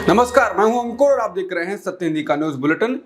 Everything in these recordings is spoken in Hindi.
नमस्कार, मैं हूं अंकुर और आप देख रहे हैं सत्य हिंदी का न्यूज बुलेटिन।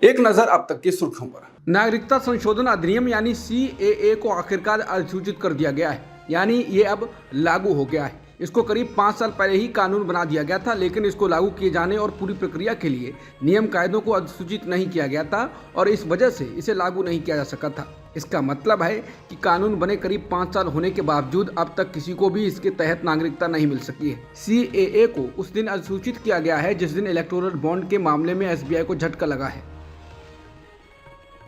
एक नजर अब तक की सुर्खियों पर। नागरिकता संशोधन अधिनियम यानी CAA को आखिरकार अधिसूचित कर दिया गया है, यानी ये अब लागू हो गया है। इसको करीब 5 साल पहले ही कानून बना दिया गया था, लेकिन इसको लागू किए जाने और पूरी प्रक्रिया के लिए नियम कायदों को अधिसूचित नहीं किया गया था और इस वजह से इसे लागू नहीं किया जा सका था। इसका मतलब है कि कानून बने करीब 5 साल होने के बावजूद अब तक किसी को भी इसके तहत नागरिकता नहीं मिल सकी है। CAA को उस दिन अधिसूचित किया गया है जिस दिन इलेक्टोरल बॉन्ड के मामले में SBI को झटका लगा है।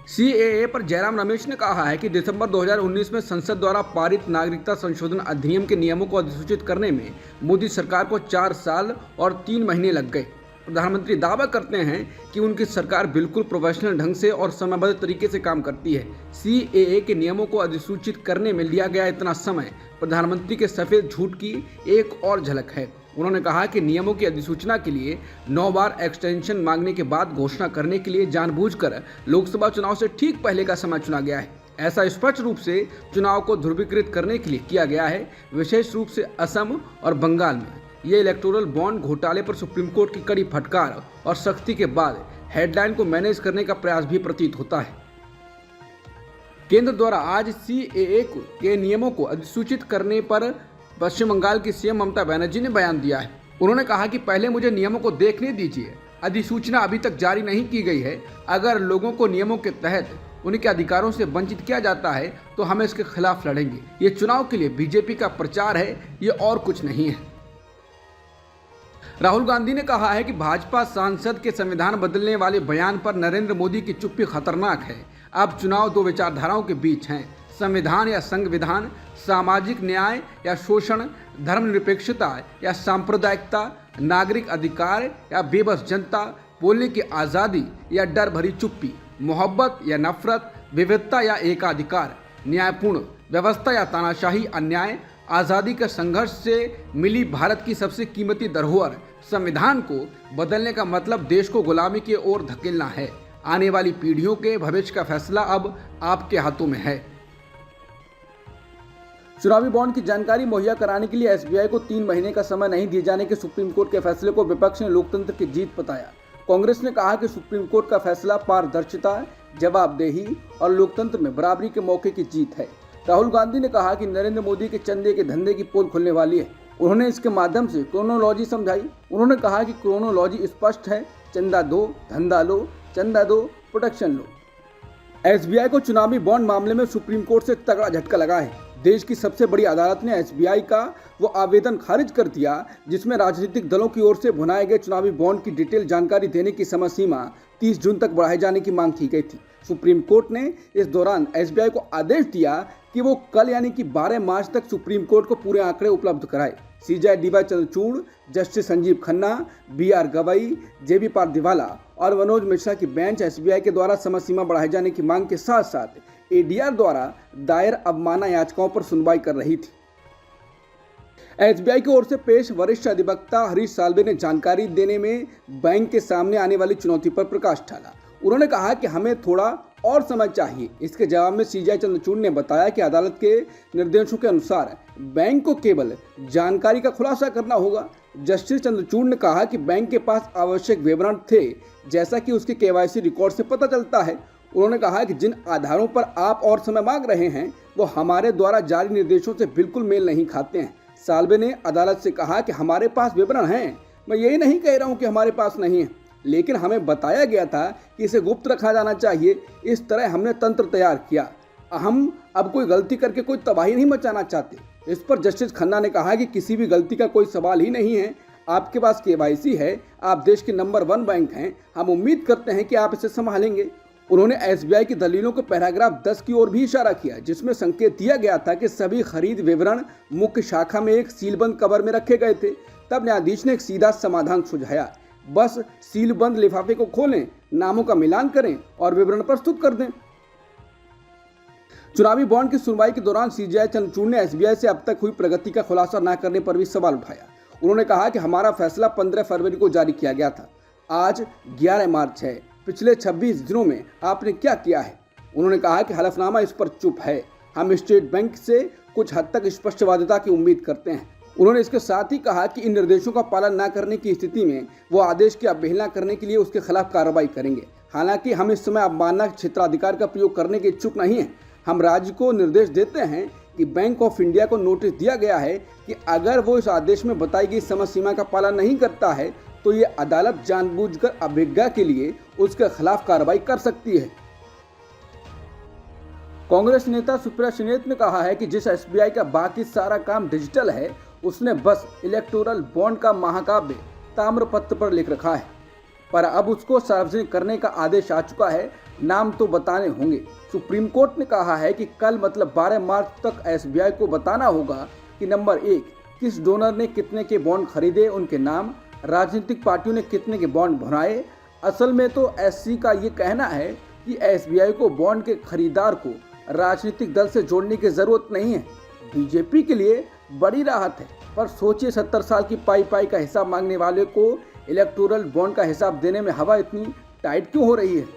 CAA पर जयराम रमेश ने कहा है कि दिसंबर 2019 में संसद द्वारा पारित नागरिकता संशोधन अधिनियम के नियमों को अधिसूचित करने में मोदी सरकार को 4 साल और 3 महीने लग गए। प्रधानमंत्री दावा करते हैं कि उनकी सरकार बिल्कुल प्रोफेशनल ढंग से और समयबद्ध तरीके से काम करती है। CAA के नियमों को अधिसूचित करने में लिया गया इतना समय प्रधानमंत्री के सफेद झूठ की एक और झलक है। उन्होंने कहा कि नियमों की अधिसूचना के लिए 9 बार एक्सटेंशन मांगने के बाद घोषणा करने के लिए जानबूझकर लोकसभा चुनाव से ठीक पहले का समय चुना गया है। ऐसा स्पष्ट रूप से चुनाव को ध्रुवीकृत करने के लिए किया गया है। विशेष रूप से असम और बंगाल में ये इलेक्टोरल बॉन्ड घोटाले पर सुप्रीम कोर्ट की कड़ी फटकार और सख्ती के बाद हेडलाइन को मैनेज करने का प्रयास भी प्रतीत होता है। केंद्र द्वारा आज CAA के नियमों को अधिसूचित करने पर पश्चिम बंगाल की CM ममता बनर्जी ने बयान दिया है। उन्होंने कहा कि पहले मुझे नियमों को देखने दीजिए, अधिसूचना अभी तक जारी नहीं की गई है। अगर लोगों को नियमों के तहत उनके अधिकारों से वंचित किया जाता है तो हम इसके खिलाफ लड़ेंगे। ये चुनाव के लिए BJP का प्रचार है, ये और कुछ नहीं है। राहुल गांधी ने कहा है कि भाजपा सांसद के संविधान बदलने वाले बयान पर नरेंद्र मोदी की चुप्पी खतरनाक है। अब चुनाव 2 विचारधाराओं के बीच हैं, संविधान या संविधान, सामाजिक न्याय या शोषण, धर्मनिरपेक्षता या सांप्रदायिकता, नागरिक अधिकार या बेबस जनता, बोलने की आज़ादी या डर भरी चुप्पी, मोहब्बत या नफरत, विविधता या एकाधिकार, न्यायपूर्ण व्यवस्था या तानाशाही अन्याय, आज़ादी के संघर्ष से मिली भारत की सबसे कीमती धरोहर। संविधान को बदलने का मतलब देश को गुलामी की ओर धकेलना है। आने वाली पीढ़ियों के भविष्य का फैसला अब आपके हाथों में है। चुनावी बॉन्ड की जानकारी मुहैया कराने के लिए SBI को 3 महीने का समय नहीं दिए जाने के सुप्रीम कोर्ट के फैसले को विपक्ष ने लोकतंत्र की जीत बताया। कांग्रेस ने कहा कि सुप्रीम कोर्ट का फैसला पारदर्शिता, जवाबदेही और लोकतंत्र में बराबरी के मौके की जीत है। राहुल गांधी ने कहा कि नरेंद्र मोदी के चंदे के धंधे की पोल खुलने वाली है। उन्होंने इसके माध्यम से क्रोनोलॉजी समझाई। उन्होंने कहा कि क्रोनोलॉजी स्पष्ट है, चंदा दो, धंधा लो, चंदा दो, प्रोटेक्शन लो। SBI को चुनावी बॉन्ड मामले में सुप्रीम कोर्ट से तगड़ा झटका लगा है। देश की सबसे बड़ी अदालत ने SBI का वो आवेदन खारिज कर दिया जिसमें राजनीतिक दलों की ओर से भुनाए गए चुनावी बॉन्ड की डिटेल जानकारी देने की समय सीमा 30 जून तक बढ़ाए जाने की मांग की गई थी। सुप्रीम कोर्ट ने इस दौरान SBI को आदेश दिया कि वो कल यानी कि 12 मार्च तक सुप्रीम कोर्ट को पूरे आंकड़े उपलब्ध कराए। CJI DY Chandrachud, justice Sanjeev Khanna, BR Gavai, JB Pardiwala और मनोज मिश्रा की बेंच SBI के द्वारा समय सीमा बढ़ाए जाने की मांग के साथ साथ ADR द्वारा दायर अवमानना याचिकाओं पर सुनवाई कर रही थी। SBI की ओर से पेश वरिष्ठ अधिवक्ता हरीश साल्वे ने जानकारी देने में बैंक के सामने आने वाली चुनौती पर प्रकाश डाला। उन्होंने कहा कि हमें थोड़ा और समय चाहिए। इसके जवाब में CJI चंद्रचूड़ ने बताया कि अदालत के निर्देशों के अनुसार बैंक को केवल जानकारी का खुलासा करना होगा। जस्टिस चंद्रचूड़ ने कहा कि बैंक के पास आवश्यक विवरण थे, जैसा कि उसके KYC रिकॉर्ड से पता चलता है। उन्होंने कहा कि जिन आधारों पर आप और समय मांग रहे हैं वो हमारे द्वारा जारी निर्देशों से बिल्कुल मेल नहीं खाते हैं। साल्वे ने अदालत से कहा कि हमारे पास विवरण हैं, मैं यही नहीं कह रहा हूं कि हमारे पास नहीं है, लेकिन हमें बताया गया था कि इसे गुप्त रखा जाना चाहिए। इस तरह हमने तंत्र तैयार किया। हम अब कोई गलती करके कोई तबाही नहीं मचाना चाहते। इस पर जस्टिस खन्ना ने कहा कि किसी भी गलती का कोई सवाल ही नहीं है। आपके पास KYC है, आप देश के नंबर 1 बैंक हैं, हम उम्मीद करते हैं कि आप इसे संभालेंगे। उन्होंने SBI की दलीलों को पैराग्राफ 10 की ओर भी इशारा किया, जिसमें संकेत दिया गया था कि सभी खरीद विवरण मुख्य शाखा में एक सीलबंद कवर में रखे गए थे। तब न्यायाधीश ने एक सीधा समाधान सुझाया, बस सीलबंद लिफाफे को खोलें, नामों का मिलान करें और विवरण प्रस्तुत कर दें। चुनावी बॉन्ड की सुनवाई के दौरान CJI चंद्रचूड़ ने SBI से अब तक हुई प्रगति का खुलासा न करने पर भी सवाल उठाया। उन्होंने कहा कि हमारा फैसला 15 फरवरी को जारी किया गया था, आज 11 मार्च है। पिछले 26 दिनों में आपने क्या किया है? उन्होंने कहा कि हलफनामा इस पर चुप है। हम स्टेट बैंक से कुछ हद तक स्पष्टवादिता की उम्मीद करते हैं। उन्होंने इसके साथ ही कहा कि इन निर्देशों का पालन न करने की स्थिति में वो आदेश की अवहेलना करने के लिए उसके खिलाफ कार्रवाई करेंगे। हालांकि हम इस समय अवमानना क्षेत्राधिकार का प्रयोग करने के इच्छुक नहीं हैं। हम राज्य को निर्देश देते हैं कि बैंक ऑफ इंडिया को नोटिस दिया गया है कि अगर वो इस आदेश में बताई गई समय सीमा का पालन नहीं करता है तो ये अदालत जानबूझकर अवज्ञा के लिए उसके खिलाफ कार्रवाई कर सकती है। कांग्रेस नेता सुप्रिया सुले ने कहा है कि जिस एसबीआई का बाकी सारा काम डिजिटल है, उसने बस इलेक्टोरल बॉन्ड का महाकाव्य ताम्रपत्र पर लिख रखा है, पर अब उसको सार्वजनिक करने का आदेश आ चुका है। नाम तो बताने होंगे। सुप्रीम कोर्ट ने कहा है कि कल मतलब 12 मार्च तक एसबीआई को बताना होगा कि नंबर 1, किस डोनर ने कितने के बॉन्ड खरीदे, उनके नाम, राजनीतिक पार्टियों ने कितने के बॉन्ड भराए। असल में तो एससी का ये कहना है कि एसबीआई को बॉन्ड के खरीदार को राजनीतिक दल से जोड़ने की जरूरत नहीं है। बीजेपी के लिए बड़ी राहत है, पर सोचिए 70 साल की पाई का हिसाब मांगने वाले को इलेक्टोरल बॉन्ड का हिसाब देने में हवा इतनी टाइट क्यों हो रही है।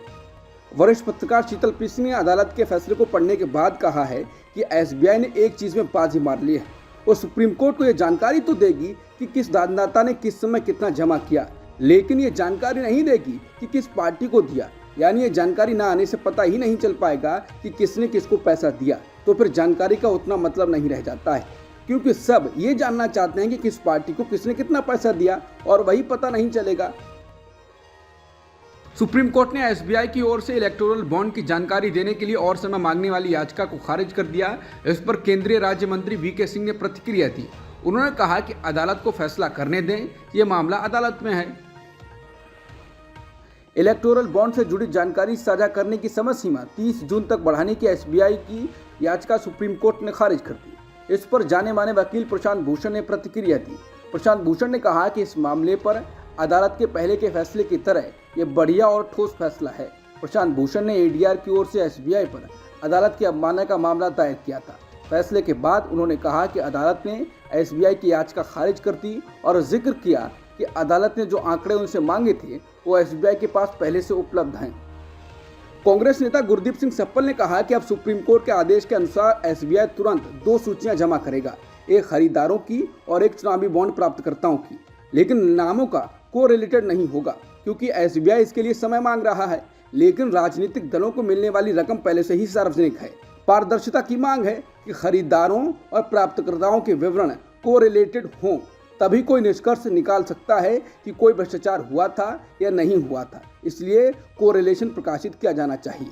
वरिष्ठ पत्रकार शीतल पिस्सी ने अदालत के फैसले को पढ़ने के बाद कहा है कि एसबीआई ने एक चीज में बाजी मार ली है, वो सुप्रीम कोर्ट को यह जानकारी तो देगी कि किस दानदाता ने किस समय कितना जमा किया, लेकिन ये जानकारी नहीं देगी कि किस पार्टी को दिया। यानी ये जानकारी ना आने से पता ही नहीं चल पाएगा कि किसने किसको पैसा दिया, तो फिर जानकारी का उतना मतलब नहीं रह जाता है, क्योंकि सब ये जानना चाहते हैं कि किस पार्टी को किसने कितना पैसा दिया, और वही पता नहीं चलेगा। सुप्रीम कोर्ट ने एसबीआई की ओर से इलेक्टोरल बॉन्ड की जानकारी देने के लिए और समय मांगने वाली याचिका को खारिज कर दिया। इस पर केंद्रीय राज्य मंत्री वीके सिंह ने प्रतिक्रिया दी। उन्होंने कहा कि अदालत को फैसला करने दें, ये मामला अदालत में है। इलेक्टोरल बॉन्ड से जुड़ी जानकारी साझा करने की समय सीमा 30 जून तक बढ़ाने की एसबीआई की याचिका सुप्रीम कोर्ट ने खारिज कर दी। इस पर जाने माने वकील प्रशांत भूषण ने प्रतिक्रिया दी। प्रशांत भूषण ने कहा कि इस मामले पर अदालत के पहले के फैसले की तरह ये बढ़िया और ठोस फैसला है। प्रशांत भूषण ने एडीआर की ओर से एसबीआई पर अदालत की अवमानना का मामला दायर किया था। फैसले के बाद उन्होंने कहा कि अदालत ने एसबीआई की याचिका खारिज कर दी और जिक्र किया कि अदालत ने जो आंकड़े उनसे मांगे थे वो एसबीआई के पास पहले से उपलब्ध हैं। कांग्रेस नेता गुरदीप सिंह सप्पल ने कहा कि अब सुप्रीम कोर्ट के आदेश के अनुसार एसबीआई तुरंत 2 सूचियां जमा करेगा, एक खरीदारों की और एक चुनावी बॉन्ड प्राप्तकर्ताओं की, लेकिन नामों का कोरिलेटेड नहीं होगा, क्योंकि एसबीआई इसके लिए समय मांग रहा है। लेकिन राजनीतिक दलों को मिलने वाली रकम पहले से ही सार्वजनिक है। पारदर्शिता की मांग है कि खरीदारों और प्राप्तकर्ताओं के विवरण कोरिलेटेड हों, तभी कोई निष्कर्ष निकाल सकता है कि कोई भ्रष्टाचार हुआ था या नहीं हुआ था। इसलिए कोरिलेशन प्रकाशित किया जाना चाहिए।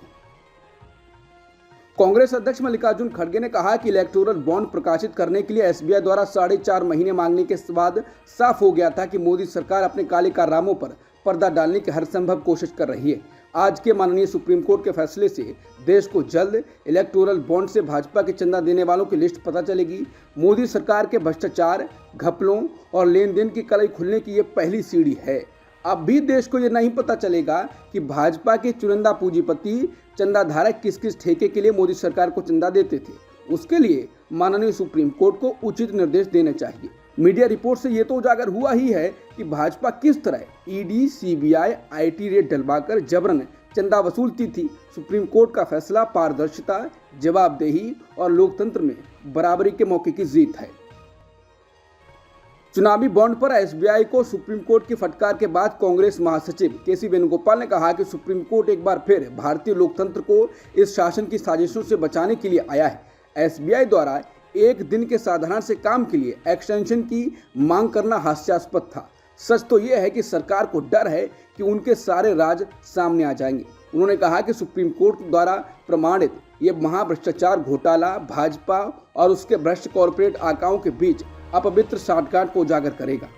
कांग्रेस अध्यक्ष मल्लिकार्जुन खड़गे ने कहा कि इलेक्टोरल बॉन्ड प्रकाशित करने के लिए एसबीआई द्वारा 4.5 महीने मांगने के बाद साफ हो गया था कि मोदी सरकार अपने काले कारनामों पर पर्दा डालने की हर संभव कोशिश कर रही है। आज के माननीय सुप्रीम कोर्ट के फैसले से देश को जल्द इलेक्टोरल बॉन्ड से भाजपा के चंदा देने वालों की लिस्ट पता चलेगी। मोदी सरकार के भ्रष्टाचार, घपलों और लेन देन की कलई खुलने की ये पहली सीढ़ी है। अब भी देश को ये नहीं पता चलेगा कि भाजपा के चुनिंदा पूंजीपति चंदाधारक किस किस ठेके के लिए मोदी सरकार को चंदा देते थे। उसके लिए माननीय सुप्रीम कोर्ट को उचित निर्देश देने चाहिए। मीडिया रिपोर्ट से ये तो उजागर हुआ ही है कि भाजपा किस तरह ईडी, सीबीआई, आईटी रेड डलवाकर जबरन चंदा वसूलती थी। सुप्रीम कोर्ट का फैसला पारदर्शिता, जवाबदेही और लोकतंत्र में बराबरी के मौके की जीत है। चुनावी बॉन्ड पर एसबीआई को सुप्रीम कोर्ट की फटकार के बाद कांग्रेस महासचिव केसी वेणुगोपाल ने कहा कि सुप्रीम कोर्ट एक बार फिर भारतीय लोकतंत्र को इस शासन की साजिशों से बचाने के लिए आया है। एसबीआई द्वारा एक दिन के साधारण से काम के लिए एक्सटेंशन की मांग करना हास्यास्पद था। सच तो यह है कि सरकार को डर है कि उनके सारे राज सामने आ जाएंगे। उन्होंने कहा कि सुप्रीम कोर्ट द्वारा प्रमाणित ये महाभ्रष्टाचार घोटाला भाजपा और उसके भ्रष्ट कॉरपोरेट आकाओं के बीच अपवित्र साठगांठ को उजागर करेगा।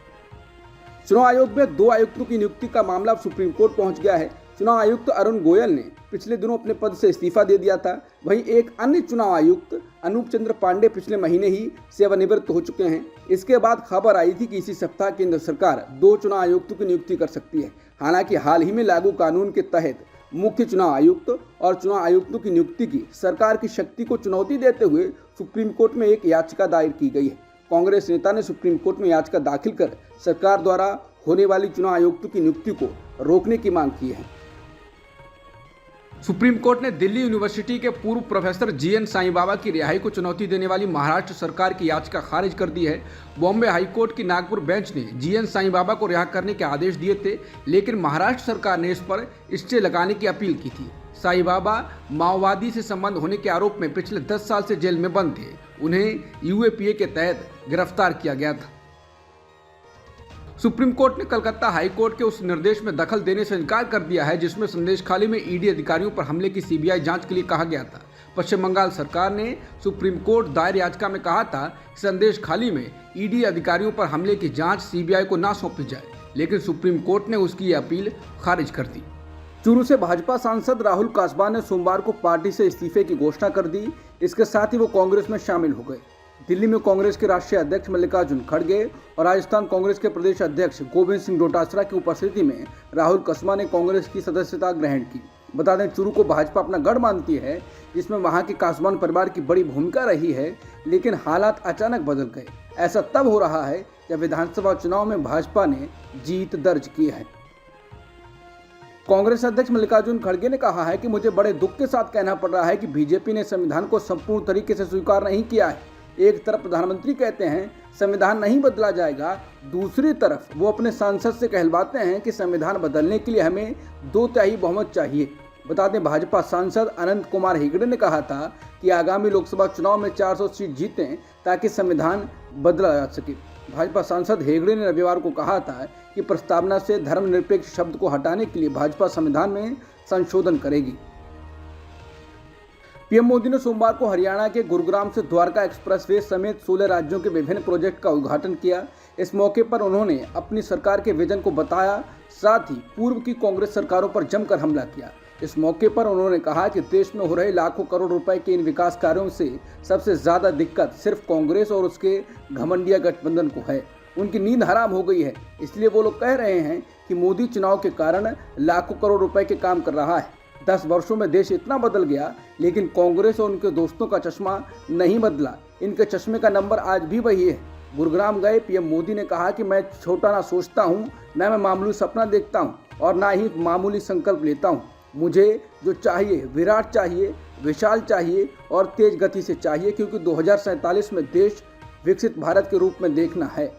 चुनाव आयोग में 2 आयुक्तों की नियुक्ति का मामला अब सुप्रीम कोर्ट पहुंच गया है। चुनाव आयुक्त अरुण गोयल ने पिछले दिनों अपने पद से इस्तीफा दे दिया था। वहीं एक अन्य चुनाव आयुक्त अनूप चंद्र पांडे पिछले महीने ही सेवानिवृत्त हो चुके हैं। इसके बाद खबर आई थी कि इसी सप्ताह केंद्र सरकार 2 चुनाव आयुक्तों की नियुक्ति कर सकती है। हालांकि हाल ही में लागू कानून के तहत मुख्य चुनाव आयुक्त और चुनाव आयुक्तों की नियुक्ति की सरकार की शक्ति को चुनौती देते हुए सुप्रीम कोर्ट में एक याचिका दायर की गई है। कांग्रेस नेता ने सुप्रीम कोर्ट में याचिका दाखिल कर सरकार द्वारा होने वाली चुनाव आयुक्तों की नियुक्ति को रोकने की मांग की है। सुप्रीम कोर्ट ने दिल्ली यूनिवर्सिटी के पूर्व प्रोफेसर जीएन साईं बाबा की रिहाई को चुनौती देने वाली महाराष्ट्र सरकार की याचिका खारिज कर दी है। बॉम्बे हाई कोर्ट की नागपुर बेंच ने जीएन साईं बाबा को रिहा करने के आदेश दिए थे, लेकिन महाराष्ट्र सरकार ने इस पर स्टे लगाने की अपील की थी। साईं बाबा माओवादी से संबंध होने के आरोप में पिछले 10 साल से जेल में बंद थे। उन्हें यूएपीए के तहत गिरफ्तार किया गया था। सुप्रीम कोर्ट ने कलकत्ता हाई कोर्ट के उस निर्देश में दखल देने से इनकार कर दिया है जिसमें संदेशखाली में ईडी अधिकारियों पर हमले की सीबीआई जांच के लिए कहा गया था। पश्चिम बंगाल सरकार ने सुप्रीम कोर्ट दायर याचिका में कहा था कि संदेशखाली में ईडी अधिकारियों पर हमले की जांच सीबीआई को ना सौंपी जाए, लेकिन सुप्रीम कोर्ट ने उसकी अपील खारिज कर दी। चूरू से भाजपा सांसद राहुल कासबा ने सोमवार को पार्टी से इस्तीफे की घोषणा कर दी। इसके साथ ही वो कांग्रेस में शामिल हो गए। दिल्ली में कांग्रेस के राष्ट्रीय अध्यक्ष मल्लिकार्जुन खड़गे और राजस्थान कांग्रेस के प्रदेश अध्यक्ष गोविंद सिंह डोटासरा की उपस्थिति में राहुल कासबा ने कांग्रेस की सदस्यता ग्रहण की। बता दें, चूरू को भाजपा अपना गढ़ मानती है, जिसमें वहां के कासबान परिवार की बड़ी भूमिका रही है, लेकिन हालात अचानक बदल गए। ऐसा तब हो रहा है जब विधानसभा चुनाव में भाजपा ने जीत दर्ज की है। कांग्रेस अध्यक्ष मल्लिकार्जुन खड़गे ने कहा है कि मुझे बड़े दुख के साथ कहना पड़ रहा है कि बीजेपी ने संविधान को संपूर्ण तरीके से स्वीकार नहीं किया है। एक तरफ प्रधानमंत्री कहते हैं संविधान नहीं बदला जाएगा, दूसरी तरफ वो अपने सांसद से कहलवाते हैं कि संविधान बदलने के लिए हमें 2/3 बहुमत चाहिए। बता दें, भाजपा सांसद अनंत कुमार हेगड़े ने कहा था कि आगामी लोकसभा चुनाव में 400 सीट जीतें ताकि संविधान बदला जा सके। भाजपा सांसद हेगड़े ने रविवार को कहा था कि प्रस्तावना से धर्मनिरपेक्ष शब्द को हटाने के लिए भाजपा संविधान में संशोधन करेगी। पीएम मोदी ने सोमवार को हरियाणा के गुरुग्राम से द्वारका एक्सप्रेसवे समेत 16 राज्यों के विभिन्न प्रोजेक्ट का उद्घाटन किया। इस मौके पर उन्होंने अपनी सरकार के विजन को बताया, साथ ही पूर्व की कांग्रेस सरकारों पर जमकर हमला किया। इस मौके पर उन्होंने कहा कि देश में हो रहे लाखों करोड़ रुपए के इन विकास कार्यों से सबसे ज्यादा दिक्कत सिर्फ कांग्रेस और उसके घमंडिया गठबंधन को है। उनकी नींद हराम हो गई है, इसलिए वो लोग कह रहे हैं कि मोदी चुनाव के कारण लाखों करोड़ रुपए के काम कर रहा है। 10 वर्षों में देश इतना बदल गया, लेकिन कांग्रेस और उनके दोस्तों का चश्मा नहीं बदला। इनके चश्मे का नंबर आज भी वही है। गुरुग्राम गए पीएम मोदी ने कहा कि मैं छोटा ना सोचता हूँ, ना मैं मामूली सपना देखता हूँ और ना ही मामूली संकल्प लेता हूँ। मुझे जो चाहिए विराट चाहिए, विशाल चाहिए और तेज गति से चाहिए, क्योंकि 2047 में देश विकसित भारत के रूप में देखना है।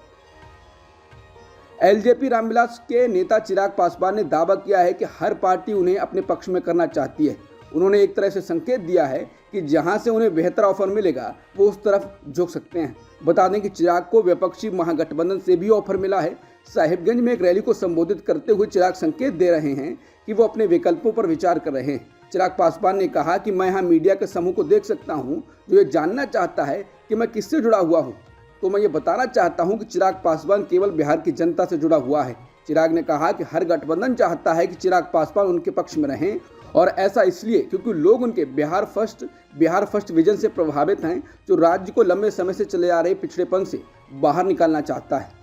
एलजेपी रामविलास के नेता चिराग पासवान ने दावा किया है कि हर पार्टी उन्हें अपने पक्ष में करना चाहती है। उन्होंने एक तरह से संकेत दिया है कि जहां से उन्हें बेहतर ऑफर मिलेगा वो उस तरफ झुक सकते हैं। बता दें कि चिराग को विपक्षी महागठबंधन से भी ऑफर मिला है। साहिबगंज में एक रैली को संबोधित करते हुए चिराग संकेत दे रहे हैं कि वो अपने विकल्पों पर विचार कर रहे हैं। चिराग पासवान ने कहा कि मैं यहाँ मीडिया के समूह को देख सकता हूँ जो ये जानना चाहता है कि मैं किससे जुड़ा हुआ हूँ, तो मैं ये बताना चाहता हूं कि चिराग पासवान केवल बिहार की जनता से जुड़ा हुआ है। चिराग ने कहा कि हर गठबंधन चाहता है कि चिराग पासवान उनके पक्ष में रहें, और ऐसा इसलिए क्योंकि लोग उनके बिहार फर्स्ट विजन से प्रभावित हैं, जो राज्य को लंबे समय से चले आ रहे पिछड़ेपन से बाहर निकालना चाहता है।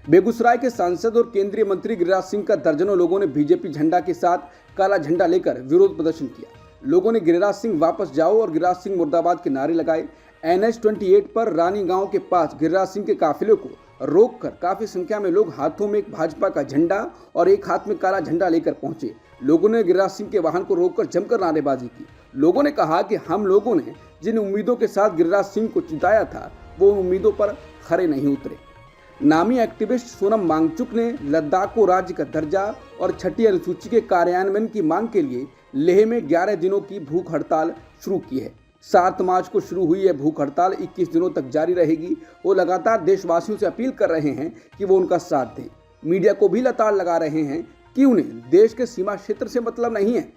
बेगूसराय के सांसद और केंद्रीय मंत्री गिरिराज सिंह का दर्जनों लोगों ने बीजेपी झंडा के साथ काला झंडा लेकर विरोध प्रदर्शन किया। लोगों ने गिरिराज सिंह वापस जाओ और गिरिराज सिंह मुर्दाबाद के नारे लगाए। NH 28 पर रानी गांव के पास गिरिराज सिंह के काफिले को रोककर काफी संख्या में लोग हाथों में एक भाजपा का झंडा और एक हाथ में काला झंडा लेकर पहुंचे। लोगों ने गिरिराज सिंह के वाहन को रोककर जमकर नारेबाजी की। लोगों ने कहा कि हम लोगों ने जिन उम्मीदों के साथ गिरिराज सिंह को जिताया था वो उन उम्मीदों पर खरे नहीं उतरे। नामी एक्टिविस्ट सोनम वांगचुक ने लद्दाख को राज्य का दर्जा और 6ठी अनुसूची के कार्यान्वयन की मांग के लिए लेह में 11 दिनों की भूख हड़ताल शुरू की है। 7 मार्च को शुरू हुई यह भूख हड़ताल 21 दिनों तक जारी रहेगी। वो लगातार देशवासियों से अपील कर रहे हैं कि वो उनका साथ दें। मीडिया को भी लताड़ लगा रहे हैं कि उन्हें देश के सीमा क्षेत्र से मतलब नहीं है,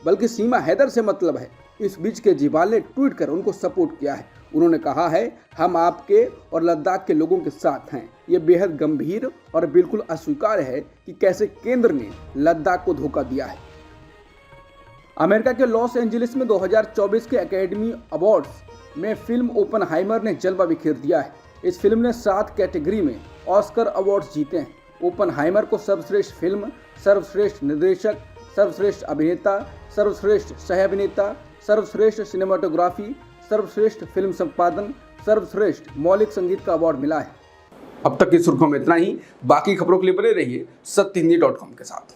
बल्कि सीमा हैदर से मतलब है। इस बीच केजरीवाल ने ट्वीट कर उनको सपोर्ट किया है। उन्होंने कहा है, हम आपके और लद्दाख के लोगों के साथ हैं। ये बेहद गंभीर और बिल्कुल अस्वीकार्य है कि कैसे केंद्र ने लद्दाख को धोखा दिया है। अमेरिका के लॉस एंजलिस में 2024 के एकेडमी अवार्ड्स में फिल्म ओपनहाइमर ने जलवा बिखेर दिया है। इस फिल्म ने 7 कैटेगरी में ऑस्कर अवार्ड्स जीते हैं। ओपनहाइमर को सर्वश्रेष्ठ फिल्म, सर्वश्रेष्ठ निर्देशक, सर्वश्रेष्ठ अभिनेता, सर्वश्रेष्ठ सह अभिनेता, सर्वश्रेष्ठ सिनेमाटोग्राफी, सर्वश्रेष्ठ फिल्म संपादन, सर्वश्रेष्ठ मौलिक संगीत का अवार्ड मिला है। अब तक की सुर्खियों में इतना ही। बाकी खबरों के लिए बने रहिए सत्यहिंदी.com के साथ।